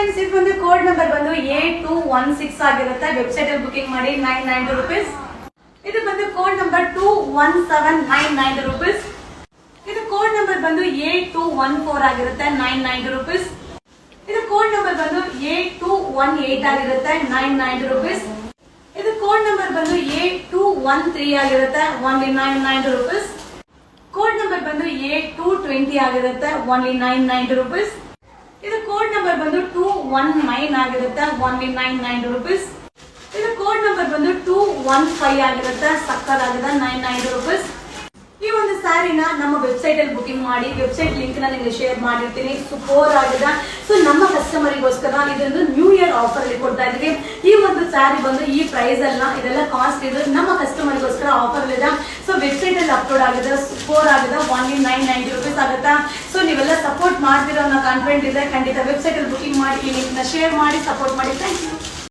Friends, ಇದು ಬಂದು code number ಬಂದು A216 ಆಗಿರುತ್ತೆ. ವೆಬ್ಸೈಟ್ ಅಲ್ಲಿ ಬುಕಿಂಗ್ ಮಾಡಿ 990 ರುಪೀಸ್. ಇದು ಬಂದು ಕೋಡ್ ನಂಬರ್ 21799 ರುಪೀಸ್. ಇದು ಕೋಡ್ ನಂಬರ್ ಬಂದು A214 ಆಗಿರುತ್ತೆ 990 ರುಪೀಸ್. ಇದು ಕೋಡ್ ನಂಬರ್ ಬಂದು A218 ಆಗಿರುತ್ತೆ 990 ರುಪೀಸ್. ಇದು ಕೋಡ್ ನಂಬರ್ ಬಂದು A213 ಆಗಿರುತ್ತೆ ಓನ್ಲಿ 990 ರುಪೀಸ್. ಕೋಡ್ ನಂಬರ್ ಬಂದು A220 ಆಗಿರುತ್ತೆ ಓನ್ಲಿ 990 ರುಪೀಸ್. ಇದು ಕೋಡ್ ನಂಬರ್ ಬಂದು 219 ಆಗಿರುತ್ತೆ ಓನ್ಲಿ 990 ರುಪೀಸ್. ಇದು ಕೋಡ್ ನಂಬರ್ ಬಂದು 215 ಆಗಿರುತ್ತೆ ಸಕ್ಕತ್ತಾಗಿದೆ 990 ರುಪೀಸ್. ಈ ಒಂದು ಸ್ಯಾರಿನ ನಮ್ಮ ವೆಬ್ಸೈಟ್ ಅಲ್ಲಿ ಬುಕಿಂಗ್ ಮಾಡಿ, ವೆಬ್ಸೈಟ್ ಲಿಂಕ್ ನ ನಿಮಗೆ ಶೇರ್ ಮಾಡಿರ್ತೀನಿ. ಸೂಪರ್ ಆಗಿದೆ. ಸೊ ನಮ್ಮ ಕಸ್ಟಮರಿಗೋಸ್ಕರ ಇದೊಂದು ನ್ಯೂ ಇಯರ್ ಆಫರ್ ಅಲ್ಲಿ ಕೊಡ್ತಾ ಇದೀವಿ. ಈ ಒಂದು ಸ್ಯಾರಿ ಬಂದು ಈ ಪ್ರೈಸ್ ಅಲ್ಲ, ಇದೆಲ್ಲ ಕಾಸ್ಟ್ ಇದು ನಮ್ಮ ಕಸ್ಟಮರಿಗೋಸ್ಕರ ಆಫರ್ ಇದೆ. ಸೊ ವೆಬ್ಸೈಟ್ ಅಲ್ಲಿ ಅಪ್ಲೋಡ್ ಆಗಿದೆ, ಸೂಪರ್ ಆಗಿದೆ, ಓನ್ಲಿ 990 ರುಪೀಸ್ ಆಗುತ್ತಾ. ಸೊ ನೀವೆಲ್ಲ ಸಪೋರ್ಟ್ ಮಾಡ್ತಿರೋ ಅನ್ನೋ ಕಾನ್ಫಿಡೆಂಟ್ ಇದೆ. ಖಂಡಿತ ವೆಬ್ಸೈಟ್ ಅಲ್ಲಿ ಬುಕಿಂಗ್ ಮಾಡಿ, ಈ ಲಿಂಕ್ ನ ಶೇರ್ ಮಾಡಿ, ಸಪೋರ್ಟ್ ಮಾಡಿ. Thank you.